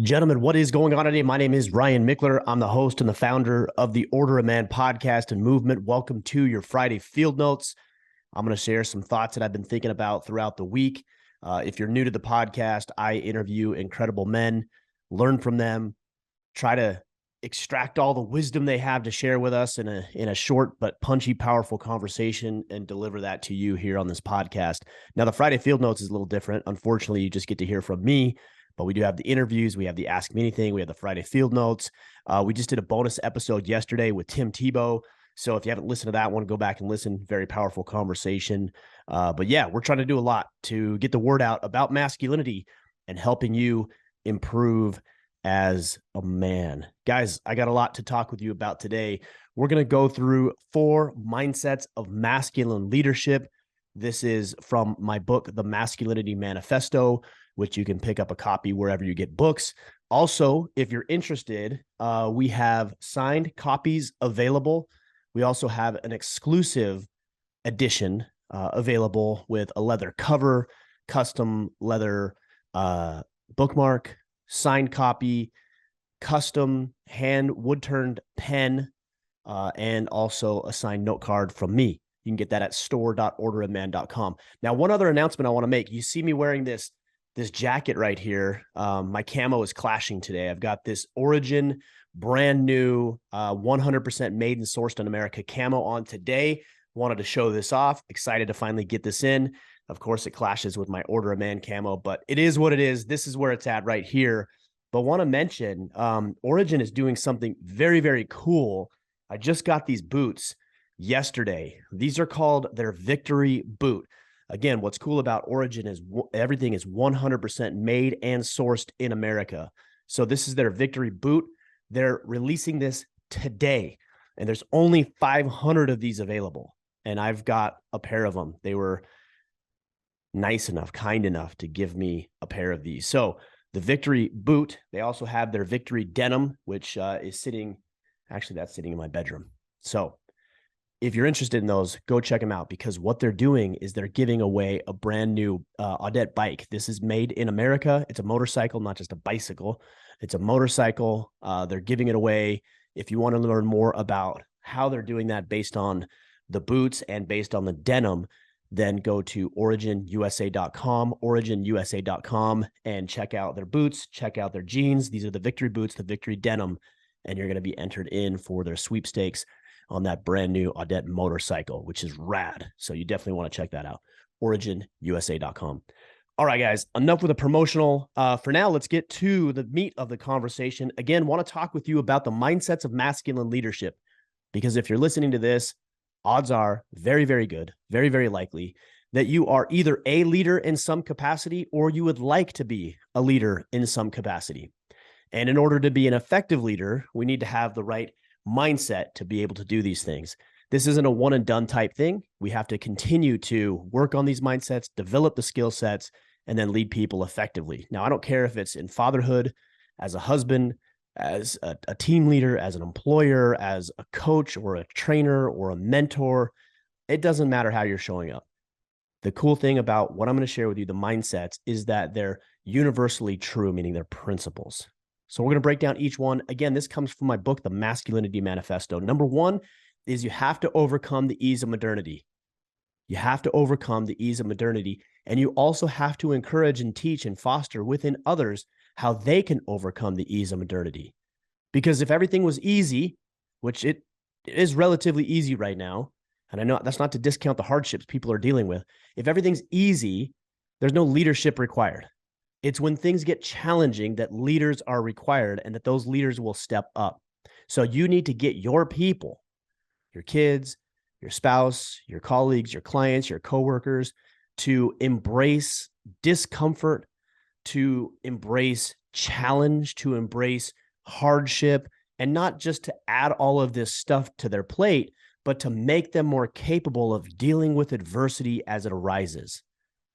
Gentlemen, what is going on today? My name is Ryan Mickler. I'm the host and the founder of the Order of Man podcast and movement. Welcome to your Friday Field Notes. I'm going to share some thoughts that I've been thinking about throughout the week. If you're new to the podcast, I interview incredible men, learn from them, try to extract all the wisdom they have to share with us in a short but punchy, powerful conversation and deliver that to you here on this podcast. Now, the Friday Field Notes is a little different. Unfortunately, you just get to hear from me. But we do have the interviews. We have the Ask Me Anything. We have the Friday Field Notes. We just did a bonus episode yesterday with Tim Tebow. So if you haven't listened to that one, go back and listen. Very powerful conversation. But yeah, we're trying to do a lot to get the word out about masculinity and helping you improve as a man. Guys, I got a lot to talk with you about today. We're going to go through 4 mindsets of masculine leadership. This is from my book, The Masculinity Manifesto, which you can pick up a copy wherever you get books. Also, if you're interested, we have signed copies available. We also have an exclusive edition available with a leather cover, custom leather bookmark, signed copy, custom hand wood-turned pen, and also a signed note card from me. You can get that at store.orderofman.com. Now, one other announcement I want to make. You see me wearing this jacket right here. My camo is clashing today. I've got this Origin brand new 100% made and sourced in America camo on today. Wanted to show this off. Excited to finally get this in. Of course, it clashes with my Order of Man camo, but it is what it is. This is where it's at right here. But want to mention, Origin is doing something very, very cool. I just got these boots yesterday. These are called their Victory Boot. Again, what's cool about Origin is everything is 100% made and sourced in America. So this is their Victory Boot. They're releasing this today, and there's only 500 of these available. And I've got a pair of them. They were nice enough, kind enough to give me a pair of these. So the Victory Boot, they also have their Victory Denim, which is sitting, actually that's sitting in my bedroom. So if you're interested in those, go check them out, because what they're doing is they're giving away a brand new Audette bike. This is made in America. It's a motorcycle, not just a bicycle. It's a motorcycle. They're giving it away. If you want to learn more about how they're doing that based on the boots and based on the denim, then go to originusa.com, and check out their boots, check out their jeans. These are the Victory Boots, the Victory Denim, and you're going to be entered in for their sweepstakes on that brand new Audette motorcycle, which is rad. So you definitely want to check that out. originusa.com. All right, guys, enough with the promotional. For now, let's get to the meat of the conversation. Again, want to talk with you about the mindsets of masculine leadership, because if you're listening to this, odds are very, very good, very, very likely that you are either a leader in some capacity or you would like to be a leader in some capacity. And in order to be an effective leader, we need to have the right mindset to be able to do these things. This isn't a one and done type thing. We have to continue to work on these mindsets, develop the skill sets, and then lead people effectively. Now, I don't care if it's in fatherhood, as a husband, as a team leader, as an employer, as a coach or a trainer or a mentor. It doesn't matter how you're showing up. The cool thing about what I'm going to share with you, the mindsets, is that they're universally true, meaning they're principles. So we're going to break down each one. Again, this comes from my book, The Masculinity Manifesto. Number 1 is you have to overcome the ease of modernity. You have to overcome the ease of modernity. And you also have to encourage and teach and foster within others how they can overcome the ease of modernity. Because if everything was easy, which it is relatively easy right now, and I know that's not to discount the hardships people are dealing with. If everything's easy, there's no leadership required. It's when things get challenging that leaders are required, and that those leaders will step up. So you need to get your people, your kids, your spouse, your colleagues, your clients, your coworkers, to embrace discomfort, to embrace challenge, to embrace hardship, and not just to add all of this stuff to their plate, but to make them more capable of dealing with adversity as it arises.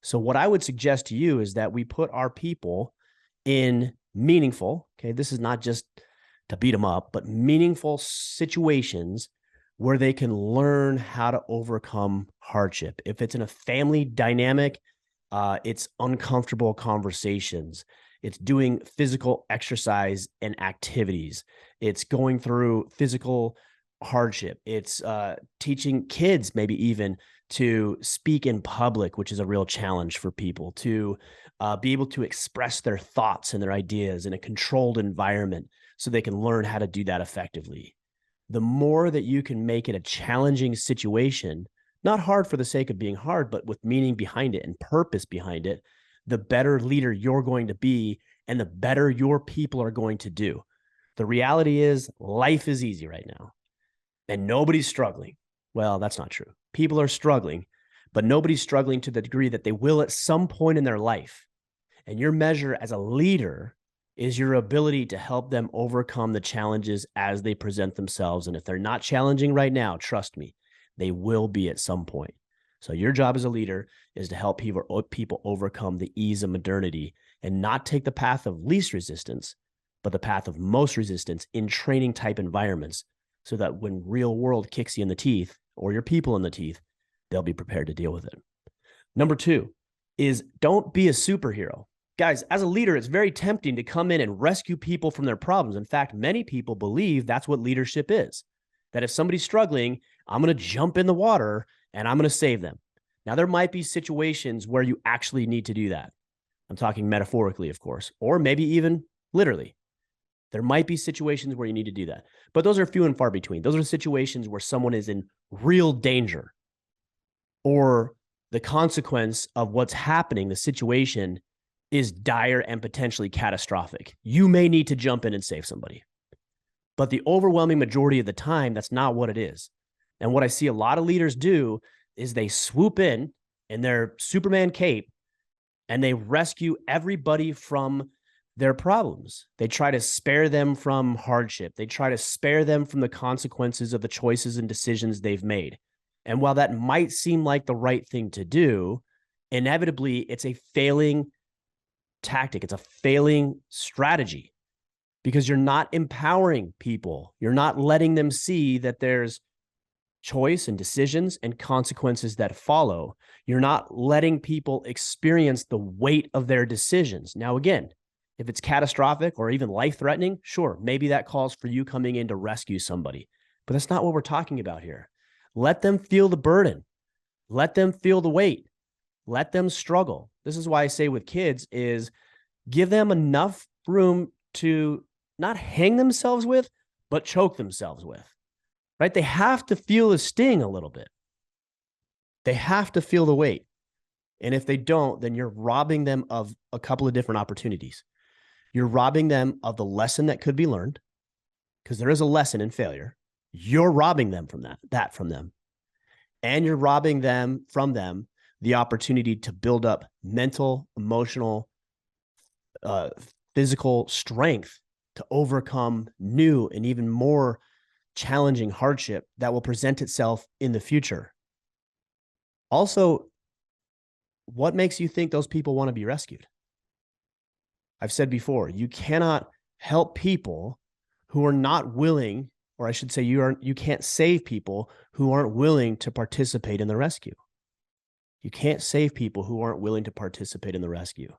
So what I would suggest to you is that we put our people in meaningful, okay, this is not just to beat them up, but meaningful situations where they can learn how to overcome hardship. If it's in a family dynamic, It's uncomfortable conversations. It's doing physical exercise and activities. It's going through physical hardship. It's teaching kids maybe even to speak in public, which is a real challenge for people, to be able to express their thoughts and their ideas in a controlled environment so they can learn how to do that effectively. The more that you can make it a challenging situation, not hard for the sake of being hard, but with meaning behind it and purpose behind it, the better leader you're going to be and the better your people are going to do. The reality is life is easy right now and nobody's struggling. Well, that's not true. People are struggling, but nobody's struggling to the degree that they will at some point in their life. And your measure as a leader is your ability to help them overcome the challenges as they present themselves. And if they're not challenging right now, trust me, they will be at some point. So your job as a leader is to help people overcome the ease of modernity and not take the path of least resistance, but the path of most resistance in training type environments so that when real world kicks you in the teeth or your people in the teeth, they'll be prepared to deal with it. Number 2 is don't be a superhero. Guys, as a leader, it's very tempting to come in and rescue people from their problems. In fact, many people believe that's what leadership is, that if somebody's struggling, I'm going to jump in the water and I'm going to save them. Now, there might be situations where you actually need to do that. I'm talking metaphorically, of course, or maybe even literally. There might be situations where you need to do that, but those are few and far between. Those are situations where someone is in real danger or the consequence of what's happening, the situation is dire and potentially catastrophic. You may need to jump in and save somebody. But the overwhelming majority of the time, that's not what it is. And what I see a lot of leaders do is they swoop in their Superman cape and they rescue everybody from their problems. They try to spare them from hardship. They try to spare them from the consequences of the choices and decisions they've made. And while that might seem like the right thing to do, inevitably it's a failing tactic. It's a failing strategy because you're not empowering people. You're not letting them see that there's choice and decisions and consequences that follow. You're not letting people experience the weight of their decisions. Now, again, if it's catastrophic or even life-threatening, sure, maybe that calls for you coming in to rescue somebody. But that's not what we're talking about here. Let them feel the burden. Let them feel the weight. Let them struggle. This is why I say with kids is give them enough room to not hang themselves with, but choke themselves with, right? They have to feel the sting a little bit. They have to feel the weight. And if they don't, then you're robbing them of a couple of different opportunities. You're robbing them of the lesson that could be learned because there is a lesson in failure. You're robbing them from that from them. And you're robbing them from them the opportunity to build up mental, emotional, physical strength to overcome new and even more challenging hardship that will present itself in the future. Also, what makes you think those people want to be rescued? I've said before, you cannot help people who are not willing, or I should say you can't save people who aren't willing to participate in the rescue. You can't save people who aren't willing to participate in the rescue.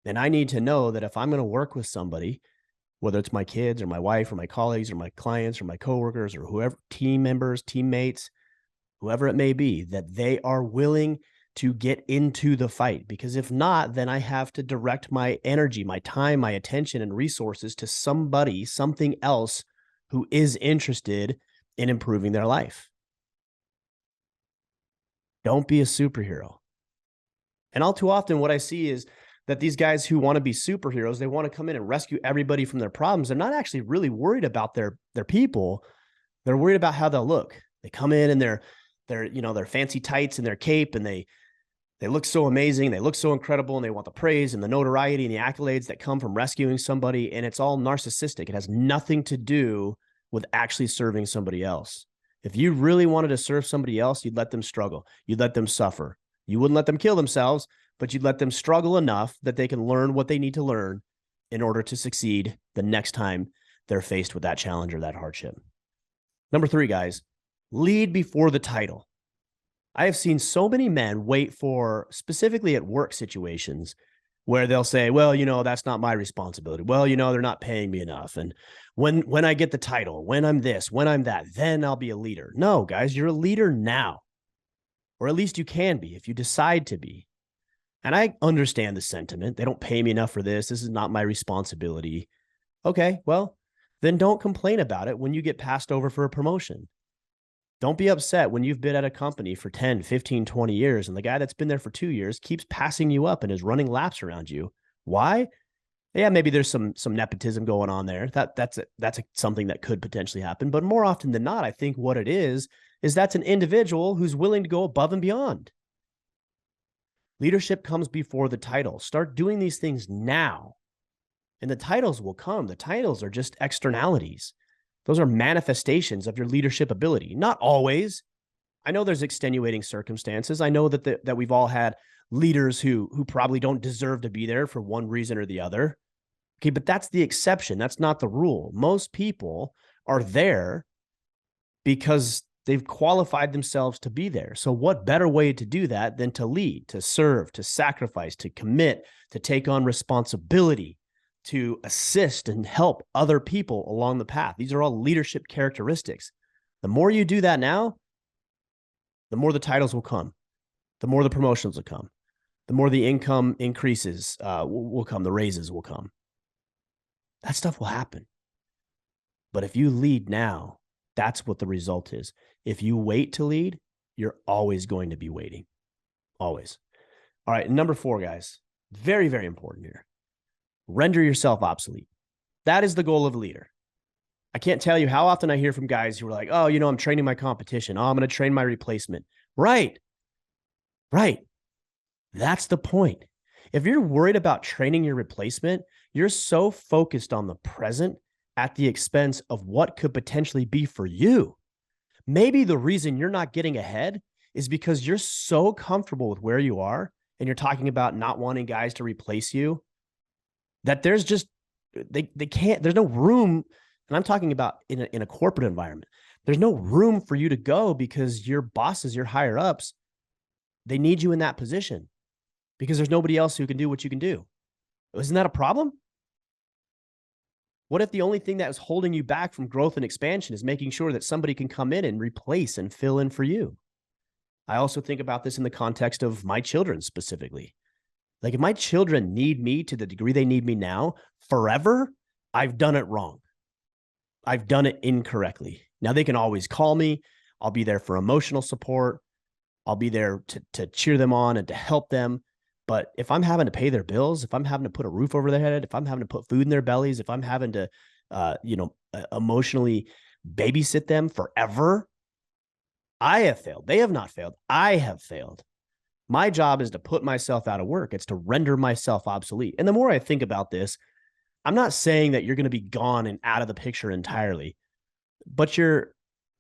And I need to know that if I'm going to work with somebody, whether it's my kids or my wife or my colleagues or my clients or my coworkers or whoever, team members, teammates, whoever it may be, that they are willing to get into the fight. Because if not, then I have to direct my energy, my time, my attention, and resources to somebody, something else who is interested in improving their life. Don't be a superhero. And all too often, what I see is that these guys who want to be superheroes, they want to come in and rescue everybody from their problems. They're not actually really worried about their people. They're worried about how they'll look. They come in and their fancy tights and their cape, and they look so amazing. They look so incredible, and they want the praise and the notoriety and the accolades that come from rescuing somebody. And it's all narcissistic. It has nothing to do with actually serving somebody else. If you really wanted to serve somebody else, you'd let them struggle. You'd let them suffer. You wouldn't let them kill themselves, but you'd let them struggle enough that they can learn what they need to learn in order to succeed the next time they're faced with that challenge or that hardship. Number 3, guys, lead before the title. I have seen so many men wait for, specifically at work situations, where they'll say, well, that's not my responsibility. Well, they're not paying me enough. And when I get the title, when I'm this, when I'm that, then I'll be a leader. No, guys, you're a leader now, or at least you can be if you decide to be. And I understand the sentiment. They don't pay me enough for this. This is not my responsibility. Okay, well, then don't complain about it when you get passed over for a promotion. Don't be upset when you've been at a company for 10, 15, 20 years and the guy that's been there for 2 years keeps passing you up and is running laps around you. Why? Yeah, maybe there's some nepotism going on there. That's something that could potentially happen. But more often than not, I think what it is that's an individual who's willing to go above and beyond. Leadership comes before the title. Start doing these things now, and the titles will come. The titles are just externalities. Those are manifestations of your leadership ability. Not always. I know there's extenuating circumstances. I know that we've all had leaders who probably don't deserve to be there for one reason or the other. Okay, but that's the exception. That's not the rule. Most people are there because they've qualified themselves to be there. So what better way to do that than to lead, to serve, to sacrifice, to commit, to take on responsibility, to assist and help other people along the path. These are all leadership characteristics. The more you do that now, the more the titles will come, the more the promotions will come, the more the income increases will come, the raises will come. That stuff will happen. But if you lead now, that's what the result is. If you wait to lead, you're always going to be waiting. Always. All right. Number 4, guys, very, very important here. Render yourself obsolete. That is the goal of a leader. I can't tell you how often I hear from guys who are like, oh, I'm training my competition. Oh, I'm going to train my replacement. Right. That's the point. If you're worried about training your replacement, you're so focused on the present at the expense of what could potentially be for you. Maybe the reason you're not getting ahead is because you're so comfortable with where you are, and you're talking about not wanting guys to replace you, that there's just, they can't, there's no room. And I'm talking about in a corporate environment. There's no room for you to go because your bosses, your higher ups, they need you in that position because there's nobody else who can do what you can do. Isn't that a problem? What if the only thing that is holding you back from growth and expansion is making sure that somebody can come in and replace and fill in for you? I also think about this in the context of my children specifically. Like, if my children need me to the degree they need me now forever, I've done it wrong. I've done it incorrectly. Now they can always call me. I'll be there for emotional support. I'll be there to cheer them on and to help them. But if I'm having to pay their bills, if I'm having to put a roof over their head, if I'm having to put food in their bellies, if I'm having to, emotionally babysit them forever, I have failed. They have not failed. I have failed. My job is to put myself out of work. It's to render myself obsolete. And the more I think about this, I'm not saying that you're going to be gone and out of the picture entirely, but your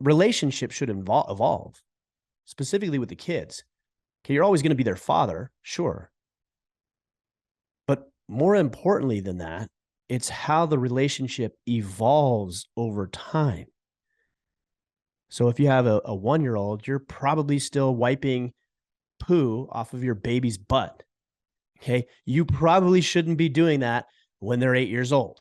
relationship should evolve, specifically with the kids. Okay, you're always going to be their father, sure. But more importantly than that, it's how the relationship evolves over time. So if you have a 1-year-old, you're probably still wiping poo off of your baby's butt. Okay, you probably shouldn't be doing that when they're 8 years old.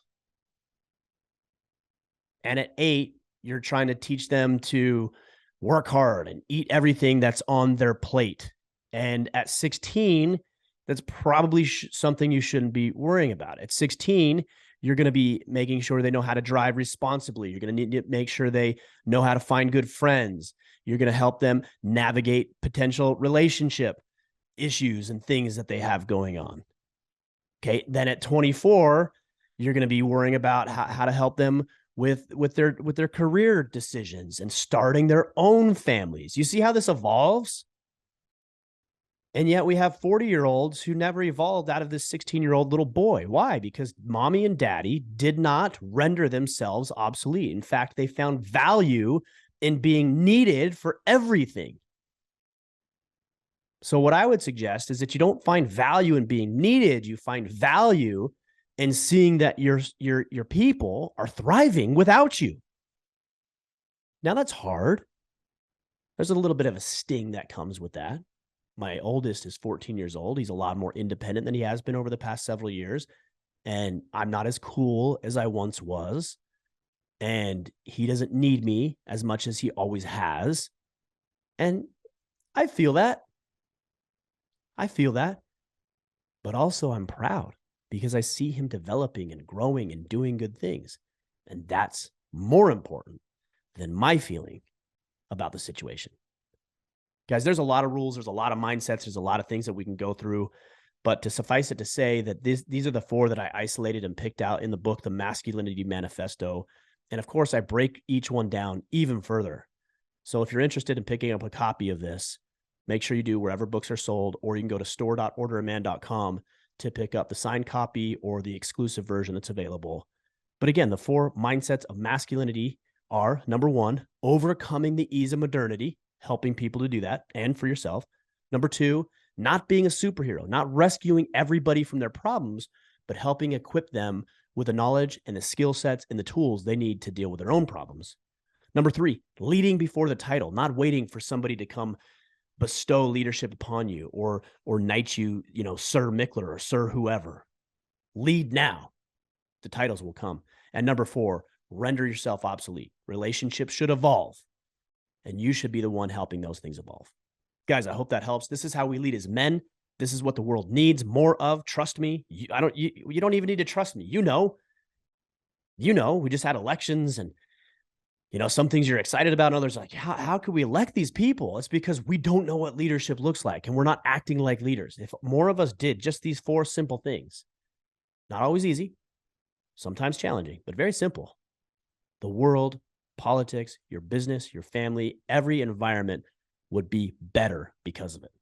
And at 8, you're trying to teach them to work hard and eat everything that's on their plate. And at 16, that's probably something you shouldn't be worrying about. At 16, you're going to be making sure they know how to drive responsibly. You're going to need to make sure they know how to find good friends. You're going to help them navigate potential relationship issues and things that they have going on. Okay. Then at 24, you're going to be worrying about how to help them with their career decisions and starting their own families. You see how this evolves? And yet we have 40-year-olds who never evolved out of this 16-year-old little boy. Why? Because mommy and daddy did not render themselves obsolete. In fact, they found value in being needed for everything. So what I would suggest is that you don't find value in being needed. You find value in seeing that your people are thriving without you. Now that's hard. There's a little bit of a sting that comes with that. My oldest is 14 years old. He's a lot more independent than he has been over the past several years. And I'm not as cool as I once was. And he doesn't need me as much as he always has. And I feel that. I feel that. But also, I'm proud because I see him developing and growing and doing good things. And that's more important than my feeling about the situation. Guys, there's a lot of rules. There's a lot of mindsets. There's a lot of things that we can go through. But to suffice it to say that these are the 4 that I isolated and picked out in the book, The Masculinity Manifesto. And of course, I break each one down even further. So if you're interested in picking up a copy of this, make sure you do wherever books are sold, or you can go to store.orderaman.com to pick up the signed copy or the exclusive version that's available. But again, the 4 mindsets of masculinity are, number 1, overcoming the ease of modernity, helping people to do that and for yourself. Number 2, not being a superhero, not rescuing everybody from their problems, but helping equip them with the knowledge and the skill sets and the tools they need to deal with their own problems. Number 3, leading before the title, not waiting for somebody to come bestow leadership upon you or knight you, Sir Mickler or Sir whoever. Lead now. The titles will come. And number 4, render yourself obsolete. Relationships should evolve, and you should be the one helping those things evolve. Guys, I hope that helps. This is how we lead as men. This is what the world needs more of. Trust me. You don't even need to trust me. You know, we just had elections, and some things you're excited about, and others like, how can we elect these people? It's because we don't know what leadership looks like, and we're not acting like leaders. If more of us did just these 4 simple things, not always easy, sometimes challenging, but very simple, the world, politics, your business, your family, every environment would be better because of it.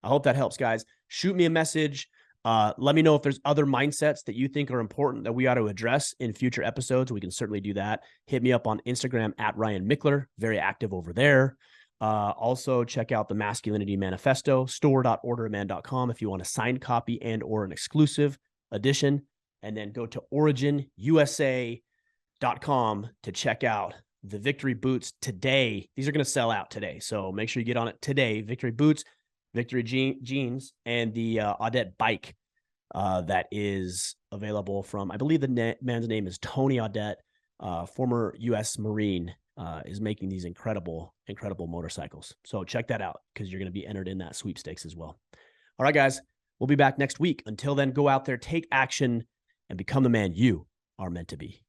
I hope that helps, guys. Shoot me a message. Let me know if there's other mindsets that you think are important that we ought to address in future episodes. We can certainly do that. Hit me up on Instagram at Ryan Mickler. Very active over there. Also, check out the Masculinity Manifesto, store.orderaman.com if you want a signed copy and or an exclusive edition. And then go to originusa.com to check out the Victory Boots today. These are going to sell out today, so make sure you get on it today. Victory Boots, Victory Jeans, and the Audette bike that is available from, I believe the man's name is Tony Audette, former U.S. Marine, is making these incredible motorcycles. So check that out because you're going to be entered in that sweepstakes as well. All right, guys, we'll be back next week. Until then, go out there, take action, and become the man you are meant to be.